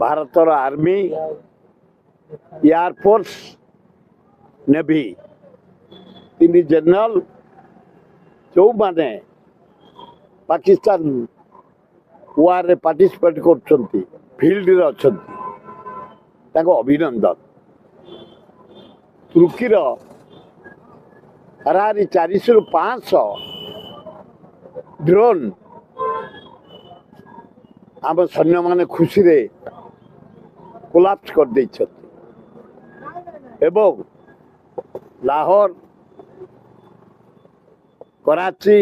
भारतर army air force navy तीन general जो माने पाकिस्तान वार रे पार्टिसिपेट कर फील्ड रे अच्छा अभिनंदन। तुर्कीर हरारी 400 ରୁ 500 ड्रोन आम सैन्य माने खुशी रे कोलाप्स कर दे एवं लाहौर कराची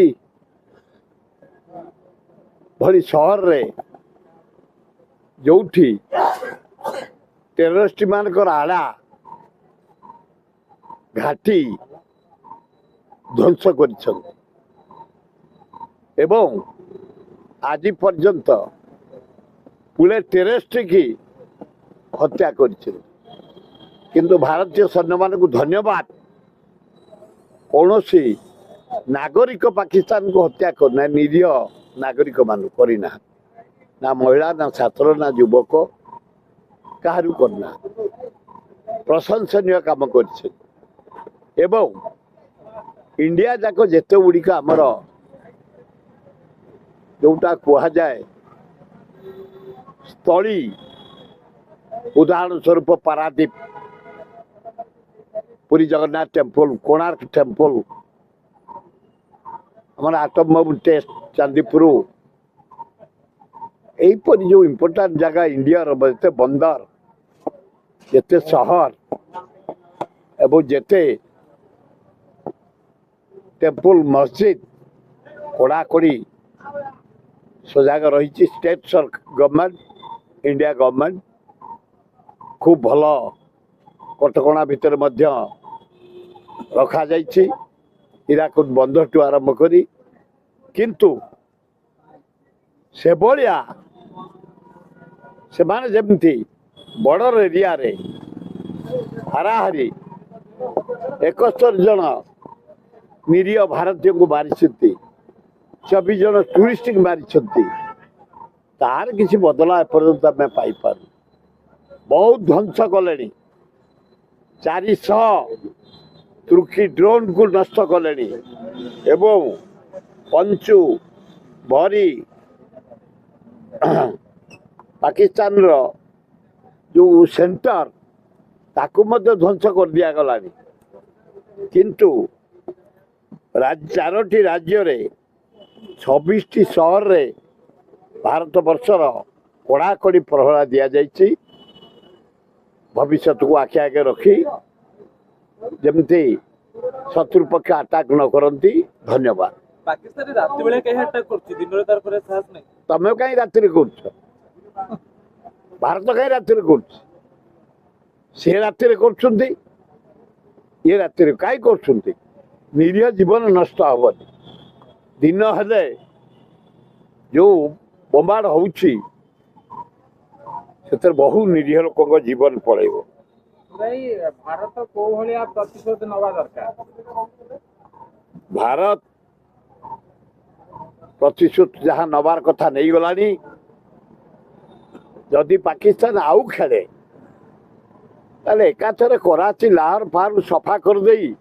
भली सहर रे जोठी टेररिस्ट मानकर आड़ा घाटी ध्वंस कर आज पर्यंत पुले टेररिस्ट की हत्या कर किंतु भारतीय सैन्य मान को धन्यवाद कौन सी नागरिक पाकिस्तान को हत्या करना निरीह नागरिक मान करना ना महिला ना छात्र ना युवक कहारू करना प्रशंसनीय काम कर इंडिया जाक जिते गुड़िक आमर जोटा कह जाए स्थली उदाहरण स्वरूप पारादीप पुरी जगन्नाथ टेम्पल कोणार्क टेम्पल हमारा आटम बम टेस्ट चांदीपुर यहीपरि जो इम्पोर्टाट जगह इंडिया जिते बंदर जिते सहर एवं जिते टेम्पल मस्जिद कड़ाकड़ी सजाग रही स्टेट गवर्नमेंट इंडिया गवर्नमेंट खूब भल कटकणा भितर मध्य रखा जाइछि हीराकुद बंदर टू आरंभ करी किंतु से भाया से माने जमती बॉर्डर एरिया रे हाराहारी 71 जन निरीह भारतीय को मारी 24 जन टूरिस्ट मारी तार किसी बदला एपर्यंत आम पाइपर बहुत ध्वंस कले 400 तुर्की ड्रोन को नष्ट कले एवं पंचु भरी पाकिस्तान रो जो सेंटर ताकू मध्य ध्वंस कर दिया गला किंतु 4टी राज्य रे 26टी शहर रे भारत वर्षर कड़ाकड़ी प्रहरा दि जाइए भविष्य को आखि आगे रखी जमती शत्रु पक्ष अटैक न करती। धन्यवाद। पाकिस्तान राति बेले कहीं अटैक करछि दिन रे तार पर साहस नहीं तमे कहीं राति रे करछ भारत कहीं राति रे करछ से राति रे करछुंती ये राति रे काई करछुंती निरीह जीवन नष्ट हबनी दिन हेले जो बोमाड़ होउछि सेतर बहु निरीह लोक जीवन पड़ेबो। भाई भारत को भलिया प्रतिशोध नवा दरकार भारत प्रतिशोध जहाँ नबार कथा नहीं गलानी जदि पाकिस्तान आउ खेले ताले एकाथरे कराची लाहौर फार सफा कर देई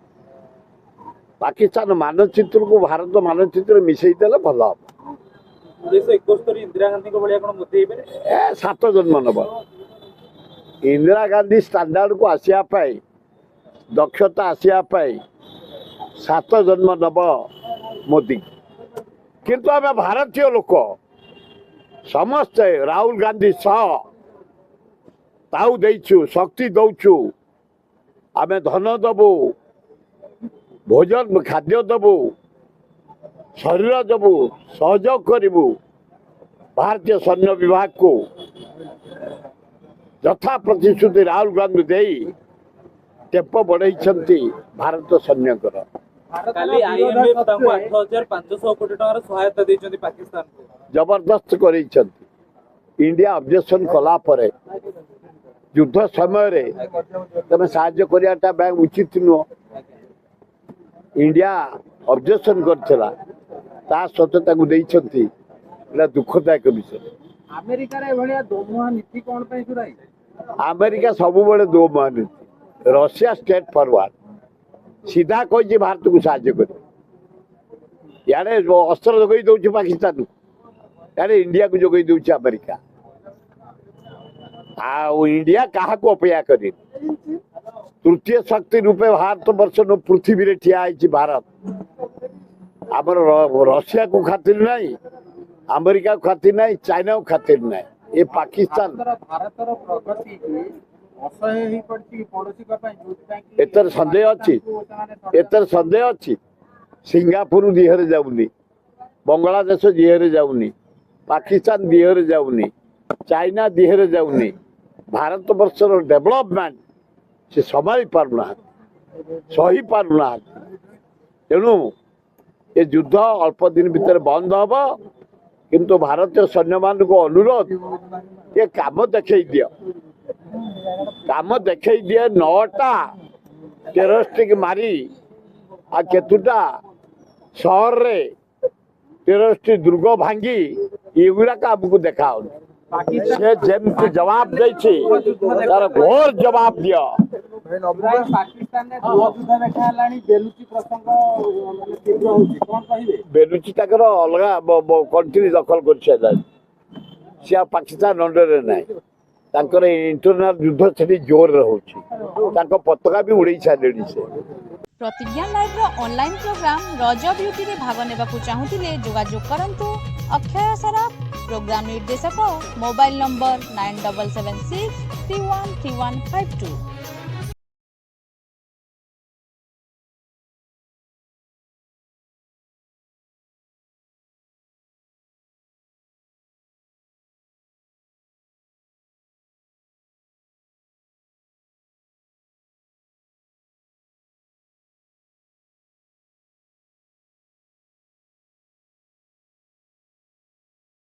पाकिस्तान मानचित्र को भारत मानचित्र मिसई देले भल 1971 इंदिरा गांधी को भलिया कोन मोदी हेबे 7 जन्म नब इंदिरा गांधी स्टैंडर्ड को आसिया पाई दक्षता आसिया पाई 7 जन्म नब मोदी किंतु आम भारतीय लोक समस्ते राहुल गांधी सह ताऊ देइछु शक्ति दौचु आम धन दबु भोजन खाद्य दबु शरीर दबु सहयोग करू भारतीय सैन्य विभाग को यथा प्रतिश्रुति राहुल गांधी दे टेप बढ़ई भारत सैन्यकर जबरदस्त कर इंडिया ऑब्जेक्शन कला पर युद्ध समय तमें साहाय्य कराटा बैंक उचित नुह इंडिया ऑब्जेक्शन करता सत्वे दुखदायक विषय ଆମେରିକାର ଏଭଳିଆ ଦୋମୁହାଁ ନୀତି କଣ ପାଇଁ ସୁରାଇ? ଆମେରିକା ସବୁବେଳେ ଦୋ ମହାନୀତି, ରଷିଆ ଷ୍ଟେଟ୍ ଫରୱାର୍ଡ, ସିଧା କହିଛି ଭାରତକୁ ସାହାଯ୍ୟ କରିବ। ଇଆଡେ ଅସ୍ତ୍ର ଯୋଗେଇ ଦଉଛି ପାକିସ୍ତାନକୁ, ଇଆଡେ ଇଣ୍ଡିଆକୁ ଯୋଗେଇ ଦଉଛି ଆମେରିକା। ଆଉ ଇଣ୍ଡିଆ କାହାକୁ ଅପେକ୍ଷା କରିନି। ତୃତୀୟ ଶକ୍ତି ରୂପେ ଭାରତ ବର୍ଷ ପୃଥିବୀରେ ଠିଆ ହେଇଛି ଭାରତ। ଆମର ରଷିଆକୁ ଖାତିର ନାହିଁ, ଆମେରିକାକୁ ଖାତିର ନାହିଁ, ଚାଇନାକୁ ଖାତିର ନାହିଁ। ଏ ପାକିସ୍ତାନ ଭାରତର ପ୍ରଗତି ଅସହ୍ୟ ହେଇପଡିଛି ପଡୋଶୀଙ୍କ ପାଇଁ, ଯୋଉଥିପାଇଁ କି ଏଥର ସନ୍ଦେହ ଅଛି, ଏଥର ସନ୍ଦେହ ଅଛି। ସିଙ୍ଗାପୁର ଦିହରେ ଯାଉନି, ବାଂଲାଦେଶ ଦିହରେ ଯାଉନି, ପାକିସ୍ତାନ ଦିହରେ ଯାଉନି, ଚାଇନା ଦିହରେ ଯାଉନି। ଭାରତ ବର୍ଷର ଡେଭଲପମେଣ୍ଟ ସେ ସମ୍ଭାଳି ପାରୁନାହାନ୍ତି, ସହି ପାରୁନାହାନ୍ତି। ତେଣୁ ଏ ଯୁଦ୍ଧ ଅଳ୍ପ ଦିନ ଭିତରେ ବନ୍ଦ ହବ। କିନ୍ତୁ ଭାରତୀୟ ସୈନ୍ୟମାନଙ୍କୁ ଅନୁରୋଧ, ଏ କାମ ଦେଖେଇ ଦିଅ, କାମ ଦେଖେଇ ଦିଏ। 9ଟା ଟେରରିଷ୍ଟ ମାରି ଆଉ କେତୁଟା ସହରରେ ଟେରରିଷ୍ଟ ଦୁର୍ଗ ଭାଙ୍ଗି ଏଗୁଡାକ ଆମକୁ ଦେଖାଉନି। ସେ ଯେମିତି ଜବାବ ଦେଇଛି ତାର ଘୋର ଜବାବ ଦିଅ। ପାକିସ୍ତାନରେ ଗୃହ ଯୁଦ୍ଧ ଦେଖା ହେଲାଣି, ବେଲୁଚି ପ୍ରସଙ୍ଗ ମାନେ ତୀବ୍ର ହଉଛି, କଣ କହିବେ? ବେଲୁଚି ତାଙ୍କର ଅଲଗା କଣ୍ଟ୍ରି ଦଖଲ କରିସାରିଲାଣି। ସେ ଆଉ ପାକିସ୍ତାନ ଅଣ୍ଡରରେ ନାହିଁ। ତାଙ୍କର ଇଣ୍ଟରନାଲ ଯୁଦ୍ଧ ସେଠି ଜୋରରେ ହଉଛି, ତାଙ୍କ ପତାକା ବି ଉଡେଇ ସାରିଲେଣି ସେ। प्रतिज्ञा लाइव रो ऑनलाइन प्रोग्राम रज ब्यूटी रे भाग नेबाकू चाहूतिले जोगाजोग करंतु अक्षय सराफ प्रोग्राम निर्देशक मोबाइल नंबर 9776313152।